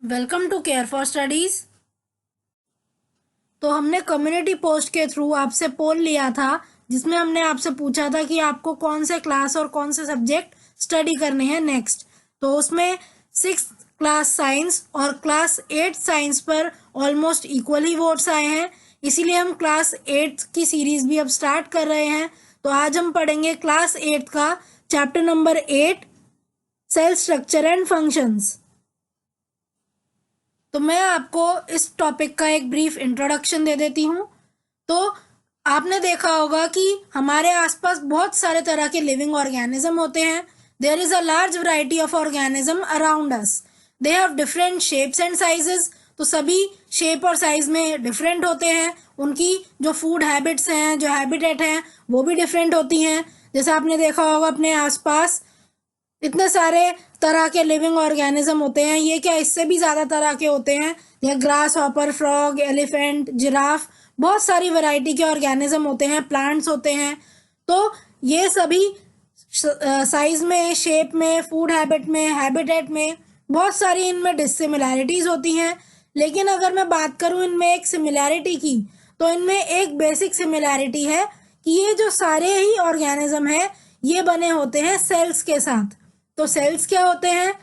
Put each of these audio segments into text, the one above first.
Welcome to care for studies. तो हमने community post के थ्रू आपसे पोल लिया था जिसमें हमने आपसे पूछा था कि आपको कौन से क्लास और कौन से सब्जेक्ट स्टडी करने हैं नेक्स्ट। तो उसमें 6th क्लास साइंस और क्लास 8 साइंस पर ऑलमोस्ट इक्वल ही वोट्स आए हैं, इसीलिए हम क्लास 8 की सीरीज भी अब स्टार्ट कर रहे हैं। तो आज हम पढ़ेंगे क्लास 8 का chapter number 8, cell structure and functions. तो मैं आपको इस टॉपिक का एक ब्रीफ इंट्रोडक्शन दे देती हूँ। तो आपने देखा होगा कि हमारे आसपास बहुत सारे तरह के लिविंग ऑर्गेनिज्म होते हैं। There is a large variety of organism around us. They have different shapes and sizes. तो सभी शेप और साइज में डिफरेंट होते हैं। उनकी जो फूड हैबिट्स हैं, जो हैबिटेट हैं, वो भी डिफरेंट होती हैं। जैसे आपने देखा होगा अपने आसपास इतने सारे तरह के लिविंग ऑर्गेनिज्म होते हैं। ये क्या, इससे भी ज़्यादा तरह के होते हैं। ये grass hopper, frog, elephant, giraffe, बहुत सारी वैरायटी के ऑर्गेनिज्म होते हैं, प्लांट्स होते हैं। तो ये सभी साइज में, शेप में, फूड हैबिट में, हैबिटेट में बहुत सारी इनमें डिसिमिलैरिटीज़ होती हैं। लेकिन अगर मैं बात करूँ इनमें एक सिमिलैरिटी की, तो इनमें एक बेसिक सिमिलैरिटी है कि ये जो सारे ही ऑर्गेनिज्म हैं ये बने होते हैं सेल्स के साथ। तो सेल्स क्या होते हैं?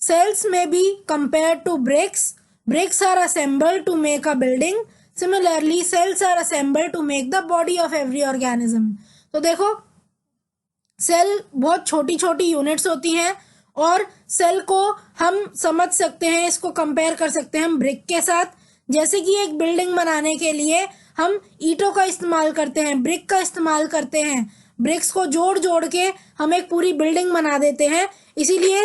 Cells may be compared to bricks. Bricks are assembled to make a building. Similarly, cells are assembled to make the body of every organism. तो देखो, सेल बहुत छोटी छोटी यूनिट्स होती हैं और सेल को हम समझ सकते हैं, इसको कंपेयर कर सकते हैं हम ब्रिक के साथ। जैसे कि एक बिल्डिंग बनाने के लिए हम ईंटों का इस्तेमाल करते हैं, ब्रिक का इस्तेमाल करते हैं। ब्रिक्स को जोड़ जोड़ के हम एक पूरी बिल्डिंग बना देते हैं। इसीलिए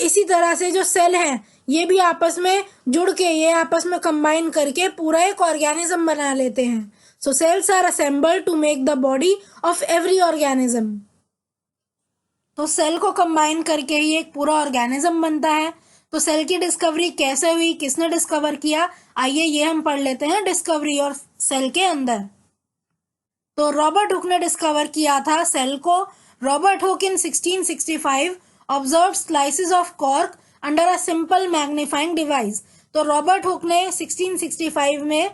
इसी तरह से जो सेल हैं ये भी आपस में जुड़ के, ये आपस में कंबाइन करके पूरा एक ऑर्गेनिज्म बना लेते हैं। So cells are assembled to make the body of every organism. तो सेल को कंबाइन करके ही एक पूरा ऑर्गेनिज्म बनता है। तो सेल की डिस्कवरी कैसे हुई, किसने डिस्कवर किया, आइए ये हम पढ़ लेते हैं डिस्कवरी और सेल के अंदर। तो रॉबर्ट हुक ने डिस्कवर किया था सेल को। Robert Hooke in 1665 observe slices of cork under a simple magnifying device. तो रॉबर्ट हुक ने 1665 में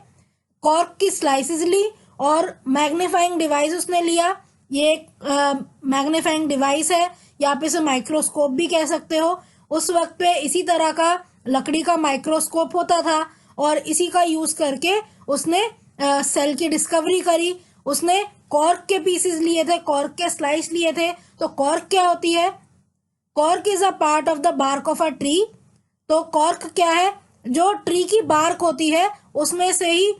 कॉर्क की स्लाइसेस ली और मैग्नीफाइंग डिवाइस उसने लिया। ये एक मैग्नीफाइंग डिवाइस है, या आप इसे माइक्रोस्कोप भी कह सकते हो। उस वक्त पे इसी तरह का लकड़ी का माइक्रोस्कोप होता था और इसी का यूज करके उसने सेल की डिस्कवरी करी। उसने कॉर्क के पीसेस लिए थे, कॉर्क के स्लाइस लिए थे। तो कॉर्क क्या होती है? Cork is a part of the bark of a tree. तो कॉर्क क्या है? जो ट्री की बार्क होती है उसमें से ही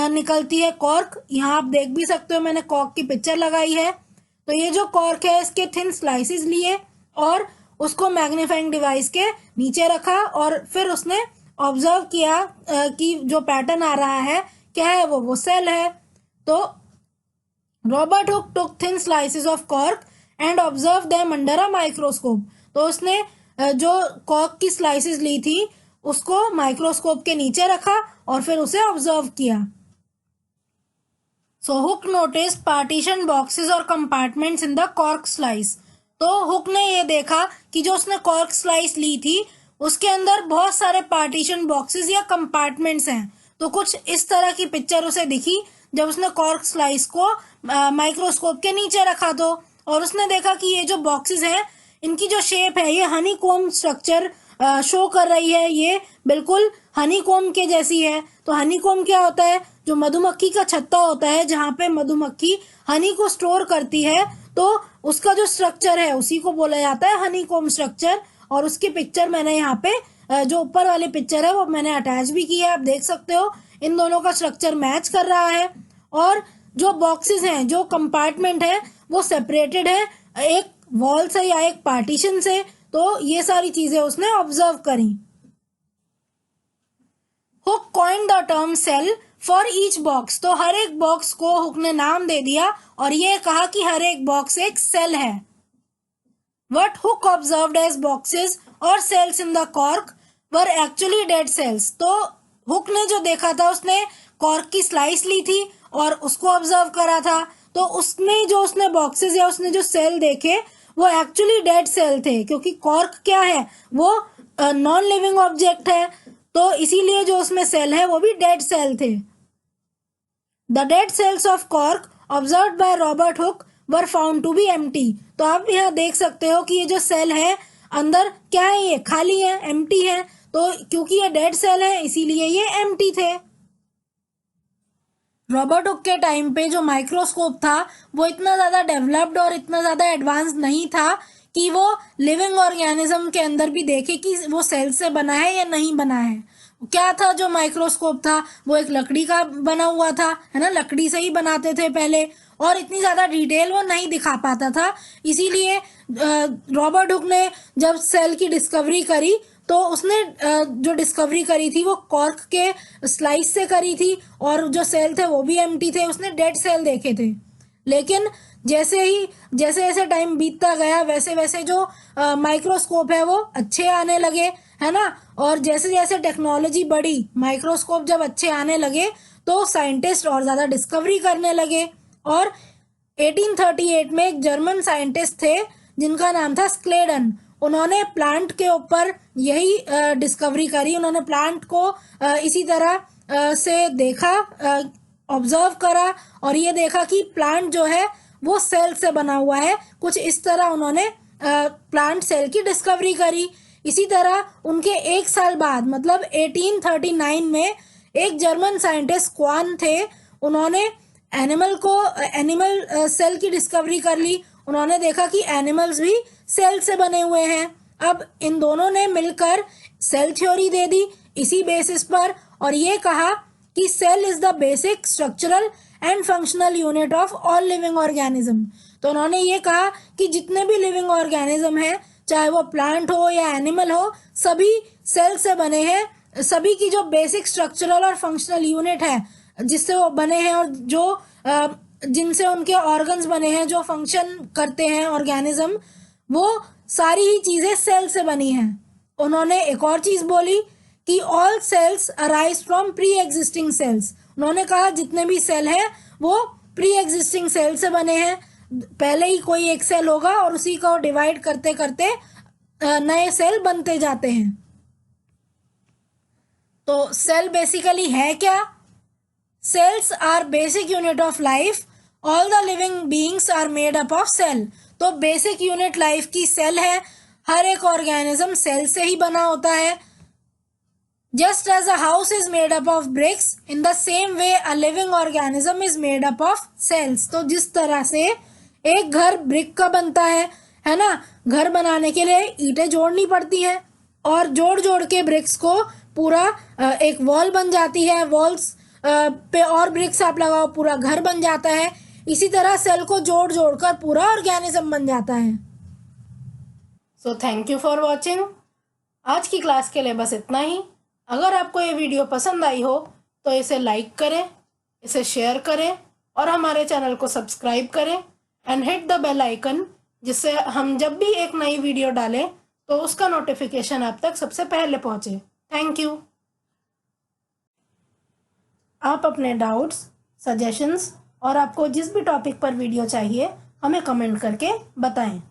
निकलती है कॉर्क। यहाँ आप देख भी सकते हो, मैंने कॉर्क की पिक्चर लगाई है। तो ये जो कॉर्क है इसके थिन स्लाइसेस लिए और उसको मैग्नीफाइंग डिवाइस के नीचे रखा और फिर उसने ऑब्जर्व किया कि जो पैटर्न आ रहा है क्या है, वो सेल है। तो Robert Hooke took thin slices of cork and observed them under a microscope. तो उसने जो कॉर्क की स्लाइसेस ली थी उसको माइक्रोस्कोप के नीचे रखा और फिर उसे ऑब्जर्व किया। सो हुक नोटिस पार्टीशन बॉक्सेस और compartments in the cork slice. तो हुक ने ये देखा कि जो उसने कॉर्क स्लाइस ली थी उसके अंदर बहुत सारे पार्टीशन बॉक्सेस या कंपार्टमेंट्स हैं। तो कुछ इस तरह की पिक्चर उसे दिखी जब उसने कॉर्क स्लाइस को माइक्रोस्कोप के नीचे रखा। तो और उसने देखा कि ये जो बॉक्सेस हैं इनकी जो शेप है ये हनीकॉम्ब स्ट्रक्चर शो कर रही है। ये बिल्कुल हनीकॉम्ब के जैसी है। तो हनीकॉम्ब क्या होता है? जो मधुमक्खी का छत्ता होता है जहाँ पे मधुमक्खी हनी को स्टोर करती है, तो उसका जो स्ट्रक्चर है उसी को बोला जाता है हनीकॉम्ब स्ट्रक्चर। और उसकी पिक्चर मैंने यहाँ पे जो ऊपर वाली पिक्चर है वो मैंने अटैच भी की है, आप देख सकते हो। इन दोनों का स्ट्रक्चर मैच कर रहा है और जो बॉक्सेस हैं, जो कंपार्टमेंट है वो सेपरेटेड है एक वॉल से या एक पार्टीशन से। तो ये सारी चीजें उसने ऑब्जर्व करी। Hooke coined the term cell for each box. तो हर एक बॉक्स को हुक ने नाम दे दिया और ये कहा कि हर एक बॉक्स एक सेल है। What Hook observed as boxes or cells in the cork were actually dead cells. तो हुक ने जो देखा था उसने कॉर्क की स्लाइस ली थी और उसको ऑब्जर्व करा था। तो उसमें जो उसने बॉक्सेस या उसने जो सेल देखे वो एक्चुअली डेड सेल थे, क्योंकि कॉर्क क्या है, वो नॉन लिविंग ऑब्जेक्ट है, तो इसीलिए जो उसमें सेल है वो भी डेड सेल थे। The dead cells of cork observed by Robert Hooke were found to be empty. तो आप यहाँ देख सकते हो कि ये जो सेल है अंदर क्या है, ये खाली है, एम्प्टी है। तो क्योंकि ये डेड सेल है इसीलिए ये एम्प्टी थे। रॉबर्ट हुक के टाइम पे जो माइक्रोस्कोप था वो इतना ज़्यादा डेवलप्ड और इतना ज़्यादा एडवांस नहीं था कि वो लिविंग ऑर्गेनिज्म के अंदर भी देखे कि वो सेल से बना है या नहीं बना है। क्या था जो माइक्रोस्कोप था, वो एक लकड़ी का बना हुआ था, है ना, लकड़ी से ही बनाते थे पहले, और इतनी ज़्यादा डिटेल वो नहीं दिखा पाता था। इसीलिए रॉबर्ट हुक ने जब सेल की डिस्कवरी करी तो उसने जो डिस्कवरी करी थी वो कॉर्क के स्लाइस से करी थी, और जो सेल थे वो भी एम्प्टी थे, उसने डेड सेल देखे थे। लेकिन जैसे जैसे टाइम बीतता गया वैसे वैसे जो माइक्रोस्कोप है वो अच्छे आने लगे, है ना, और जैसे जैसे टेक्नोलॉजी बढ़ी, माइक्रोस्कोप जब अच्छे आने लगे तो साइंटिस्ट और ज़्यादा डिस्कवरी करने लगे। और 1838 में एक जर्मन साइंटिस्ट थे जिनका नाम था स्क्लेडन। उन्होंने प्लांट के ऊपर यही डिस्कवरी करी। उन्होंने प्लांट को इसी तरह से देखा, ऑब्जर्व करा, और ये देखा कि प्लांट जो है वो सेल से बना हुआ है। कुछ इस तरह उन्होंने प्लांट सेल की डिस्कवरी करी। इसी तरह उनके एक साल बाद मतलब 1839 में एक जर्मन साइंटिस्ट क्वान थे, उन्होंने एनिमल सेल की डिस्कवरी कर ली। उन्होंने देखा कि एनिमल्स भी सेल से बने हुए हैं। अब इन दोनों ने मिलकर सेल थ्योरी दे दी इसी बेसिस पर, और ये कहा कि cell is the basic structural and functional unit of all living organism. तो उन्होंने ये कहा कि जितने भी लिविंग ऑर्गेनिज्म हैं, चाहे वो प्लांट हो या एनिमल हो, सभी सेल से बने हैं। सभी की जो बेसिक स्ट्रक्चरल और फंक्शनल यूनिट है जिससे वो बने हैं, और जो जिनसे उनके ऑर्गन्स बने हैं, जो फंक्शन करते हैं ऑर्गेनिज्म, वो सारी ही चीज़ें सेल से बनी हैं। उन्होंने एक और चीज़ बोली कि all cells arise from pre existing cells. उन्होंने कहा जितने भी सेल हैं वो प्री एग्जिस्टिंग सेल से बने हैं। पहले ही कोई एक सेल होगा और उसी को डिवाइड करते करते नए सेल बनते जाते हैं। तो सेल बेसिकली है क्या? Cells are basic unit of life. All the living beings are made up of cell. तो बेसिक यूनिट लाइफ की सेल है। हर एक ऑर्गेनिज्म सेल से ही बना होता है। Just as a house is made up of bricks, in the same way a living organism is made up of cells. तो जिस तरह से एक घर ब्रिक का बनता है ना, घर बनाने के लिए ईंटें जोड़नी पड़ती हैं, और जोड़ जोड़ के ब्रिक्स को पूरा एक वॉल बन जाती है। वॉल्स पे और ब्रिक्स आप लगाओ, पूरा घर बन जाता है। इसी तरह सेल को जोड़ जोड़ कर पूरा ऑर्गेनिज्म बन जाता है। So thank you for watching. आज की क्लास के लिए बस इतना ही। अगर आपको ये वीडियो पसंद आई हो तो इसे लाइक करें, इसे शेयर करें, और हमारे चैनल को सब्सक्राइब करें and hit the bell icon, जिससे हम जब भी एक नई वीडियो डालें तो उसका नोटिफिकेशन आप तक सबसे पहले पहुंचे। Thank you. आप अपने डाउट्स, सजेशंस और आपको जिस भी टॉपिक पर वीडियो चाहिए हमें कमेंट करके बताएं।